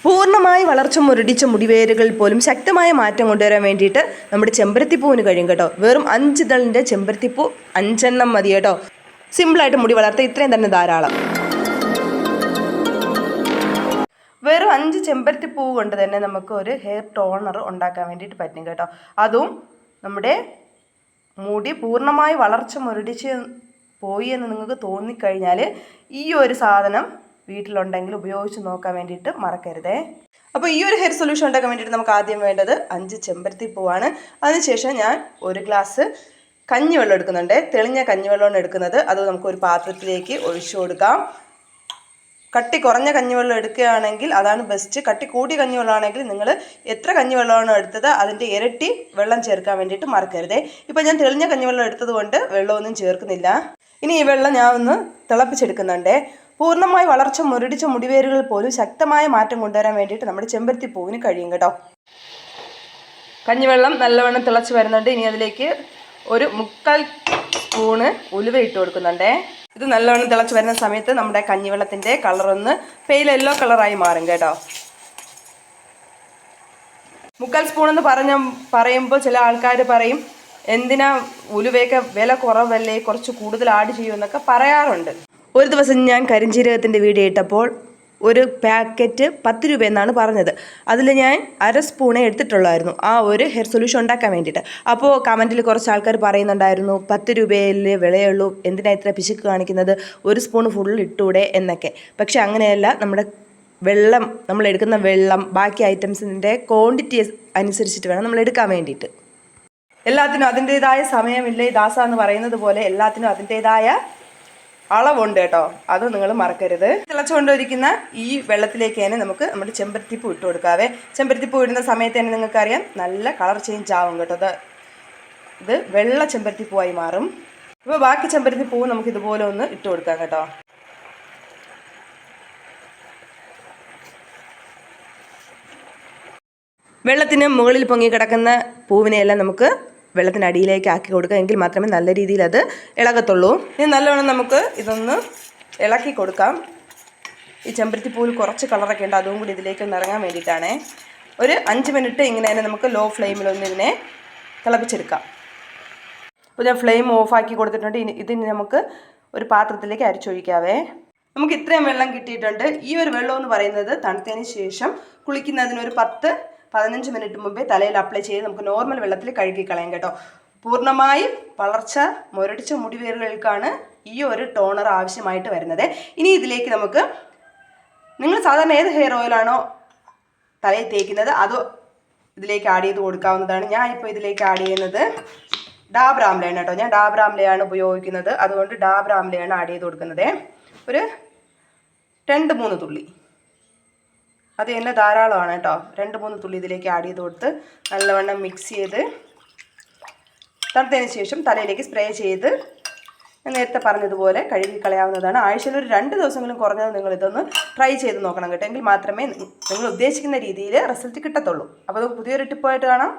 പൂർണ്ണമായി വളർച്ച മുരടിച്ച മുടിവേരുകളിൽ പോലും ശക്തമായ മാറ്റം കൊണ്ടുവരാൻ വേണ്ടിയിട്ട് നമ്മുടെ ചെമ്പരത്തിപ്പൂവിന് കഴിയും കേട്ടോ. വെറും 5 ഇതളിൻ്റെ ചെമ്പരത്തിപ്പൂ 5 എണ്ണം മതി കേട്ടോ. സിമ്പിളായിട്ട് മുടി വളർത്താൻ ഇത്രയും തന്നെ ധാരാളം. വെറും 5 ചെമ്പരത്തിപ്പൂ കൊണ്ട് തന്നെ നമുക്ക് ഒരു ഹെയർ ടോണർ ഉണ്ടാക്കാൻ വേണ്ടിയിട്ട് പറ്റും കേട്ടോ. അതും നമ്മുടെ മുടി പൂർണ്ണമായി വളർച്ച മുരടിച്ച് പോയി എന്ന് നിങ്ങൾക്ക് തോന്നിക്കഴിഞ്ഞാൽ ഈ ഒരു സാധനം വീട്ടിലുണ്ടെങ്കിൽ ഉപയോഗിച്ച് നോക്കാൻ വേണ്ടിയിട്ട് മറക്കരുതേ. അപ്പോൾ ഈ ഒരു ഹെയർ സൊല്യൂഷൻ ഉണ്ടാക്കാൻ വേണ്ടിയിട്ട് നമുക്ക് ആദ്യം വേണ്ടത് 5 ചെമ്പരത്തിപ്പൂവാണ്. അതിനുശേഷം ഞാൻ 1 ഗ്ലാസ് കഞ്ഞിവെള്ളം എടുക്കുന്നുണ്ട്. തെളിഞ്ഞ കഞ്ഞിവെള്ളമാണ് എടുക്കുന്നത്. അത് നമുക്കൊരു പാത്രത്തിലേക്ക് ഒഴിച്ചു കൊടുക്കാം. കട്ടി കുറഞ്ഞ കഞ്ഞിവെള്ളം എടുക്കുകയാണെങ്കിൽ അതാണ് ബെസ്റ്റ്. കട്ടി കൂടിയ കഞ്ഞിവെള്ളമാണെങ്കിൽ നിങ്ങൾ എത്ര കഞ്ഞിവെള്ളമാണോ എടുത്തത് അതിൻ്റെ ഇരട്ടി വെള്ളം ചേർക്കാൻ വേണ്ടിയിട്ട് മറക്കരുതേ. ഇപ്പോൾ ഞാൻ തെളിഞ്ഞ കഞ്ഞിവെള്ളം എടുത്തത് കൊണ്ട് വെള്ളമൊന്നും ചേർക്കുന്നില്ല. ഇനി ഈ വെള്ളം ഞാൻ ഒന്ന് തിളപ്പിച്ചെടുക്കുന്നുണ്ട്. പൂർണ്ണമായി വളർച്ച മുരടിച്ച മുടിവേരുകൾ പോലും ശക്തമായ മാറ്റം കൊണ്ടുവരാൻ വേണ്ടിയിട്ട് നമ്മുടെ ചെമ്പരത്തിപ്പൂവിന് കഴിയും കേട്ടോ. കഞ്ഞിവെള്ളം നല്ലവണ്ണം തിളച്ച് വരുന്നുണ്ട്. ഇനി അതിലേക്ക് ഒരു 3/4 സ്പൂണ് ഉലുവ ഇട്ട് കൊടുക്കുന്നുണ്ട്. ഇത് നല്ലവണ്ണം തിളച്ച് വരുന്ന സമയത്ത് നമ്മുടെ കഞ്ഞിവെള്ളത്തിൻ്റെ കളറൊന്ന് പെയിൽ യെല്ലോ കളറായി മാറും കേട്ടോ. 3/4 സ്പൂൺ എന്ന് പറയുമ്പോൾ ചില ആൾക്കാർ പറയും, എന്തിനാ ഉലുവയൊക്കെ വില കുറവല്ലേ, കുറച്ച് കൂടുതൽ ആഡ് ചെയ്യുമെന്നൊക്കെ പറയാറുണ്ട്. ഒരു ദിവസം ഞാൻ കരിഞ്ജീരകത്തിൻ്റെ വീഡിയോ ഇട്ടപ്പോൾ ഒരു പാക്കറ്റ് 10 രൂപ എന്നാണ് പറഞ്ഞത്. അതിൽ ഞാൻ 1/2 സ്പൂണേ എടുത്തിട്ടുള്ളായിരുന്നു ആ ഒരു ഹെയർ സൊല്യൂഷൻ ഉണ്ടാക്കാൻ വേണ്ടിയിട്ട്. അപ്പോൾ കമൻറ്റിൽ കുറച്ച് ആൾക്കാർ പറയുന്നുണ്ടായിരുന്നു 10 രൂപയല്ലേ വിലയുള്ളൂ, എന്തിനാ ഇത്ര പിശുക്ക് കാണിക്കുന്നത്, 1 സ്പൂൺ ഫുൾ ഇട്ടൂടെ എന്നൊക്കെ. പക്ഷെ അങ്ങനെയല്ല. നമ്മുടെ വെള്ളം, നമ്മൾ എടുക്കുന്ന വെള്ളം, ബാക്കി ഐറ്റംസിൻ്റെ ക്വാണ്ടിറ്റി അനുസരിച്ചിട്ട് വേണം നമ്മൾ എടുക്കാൻ വേണ്ടിയിട്ട്. എല്ലാത്തിനും അതിൻ്റേതായ സമയമില്ല. ഈ ദാസ എന്ന് പറയുന്നത് പോലെ എല്ലാത്തിനും അതിൻ്റേതായ അളവുണ്ട് കേട്ടോ. അത് നിങ്ങൾ മറക്കരുത്. തിളച്ചുകൊണ്ടിരിക്കുന്ന ഈ വെള്ളത്തിലേക്ക് തന്നെ നമുക്ക് നമ്മുടെ ചെമ്പരത്തിപ്പൂ ഇട്ട് കൊടുക്കാവേ. ചെമ്പരത്തിപ്പൂ ഇടുന്ന സമയത്ത് തന്നെ നിങ്ങൾക്കറിയാം നല്ല കളർ ചേഞ്ച് ആവും കേട്ടോ. ഇത് വെള്ള ചെമ്പരത്തിപ്പൂവായി മാറും. ഇപ്പോൾ ബാക്കി ചെമ്പരത്തിപ്പൂ നമുക്ക് ഇതുപോലെ ഒന്ന് ഇട്ട് കൊടുക്കാം കേട്ടോ. വെള്ളത്തിന് മുകളിൽ പൊങ്ങി കിടക്കുന്ന പൂവിനെയെല്ലാം നമുക്ക് വെള്ളത്തിനടിയിലേക്ക് ആക്കി കൊടുക്കുക. എങ്കിൽ മാത്രമേ നല്ല രീതിയിൽ അത് ഇളകത്തുള്ളൂ. ഇനി നല്ലവണ്ണം നമുക്ക് ഇതൊന്ന് ഇളക്കി കൊടുക്കാം. ഈ ചെമ്പരത്തിപ്പൂവിൽ കുറച്ച് കളറൊക്കെ ഉണ്ട്, അതും കൂടി ഇതിലേക്കൊന്ന് ഇറങ്ങാൻ വേണ്ടിയിട്ടാണ്. ഒരു 5 മിനിറ്റ് ഇങ്ങനെ തന്നെ നമുക്ക് ലോ ഫ്ലെയിമിലൊന്ന് ഇതിനെ തിളപ്പിച്ചെടുക്കാം. അപ്പോൾ ഞാൻ ഫ്ലെയിം ഓഫാക്കി കൊടുത്തിട്ടുണ്ട്. ഇതിന് നമുക്ക് ഒരു പാത്രത്തിലേക്ക് അരിച്ചൊഴിക്കാവേ. നമുക്ക് ഇത്രയും വെള്ളം കിട്ടിയിട്ടുണ്ട്. ഈ ഒരു വെള്ളം എന്ന് പറയുന്നത് തണുത്തതിന് ശേഷം കുളിക്കുന്നതിനൊരു 10-15 മിനിറ്റ് മുമ്പേ തലയിൽ അപ്ലൈ ചെയ്ത് നമുക്ക് നോർമൽ വെള്ളത്തിൽ കഴുകി കളയാം കേട്ടോ. പൂർണ്ണമായും വളർച്ച മുരടിച്ച മുടിവേരുകൾക്കാണ് ഈ ഒരു ടോണർ ആവശ്യമായിട്ട് വരുന്നത്. ഇനി ഇതിലേക്ക് നമുക്ക്, നിങ്ങൾ സാധാരണ ഏത് ഹെയർ ഓയിലാണോ തലയിൽ തേക്കുന്നത് അത് ഇതിലേക്ക് ആഡ് ചെയ്ത് കൊടുക്കാവുന്നതാണ്. ഞാൻ ഇപ്പോൾ ഇതിലേക്ക് ആഡ് ചെയ്യുന്നത് ഡാബർ ആംലയാണ് കേട്ടോ. ഞാൻ ഡാബർ ആംലയാണ് ഉപയോഗിക്കുന്നത്. അതുകൊണ്ട് ഡാബർ ആംലയാണ് ആഡ് ചെയ്ത് കൊടുക്കുന്നത്. ഒരു 2-3 തുള്ളി, അത് തന്നെ ധാരാളമാണ് കേട്ടോ. 2-3 തുള്ളി ഇതിലേക്ക് ആഡ് ചെയ്ത് കൊടുത്ത് നല്ലവണ്ണം മിക്സ് ചെയ്ത് തണുത്തതിന് ശേഷം തലയിലേക്ക് സ്പ്രേ ചെയ്ത് ഞാൻ നേരത്തെ പറഞ്ഞതുപോലെ കഴുകി കളയാവുന്നതാണ്. ആഴ്ചയിൽ ഒരു 2 ദിവസങ്ങളും കുറഞ്ഞത് നിങ്ങളിതൊന്ന് ട്രൈ ചെയ്ത് നോക്കണം കേട്ടോ. എങ്കിൽ മാത്രമേ നിങ്ങൾ ഉദ്ദേശിക്കുന്ന രീതിയിൽ റിസൾട്ട് കിട്ടത്തുള്ളൂ. അപ്പോൾ അത് പുതിയൊരു ടിപ്പായിട്ട് കാണാം.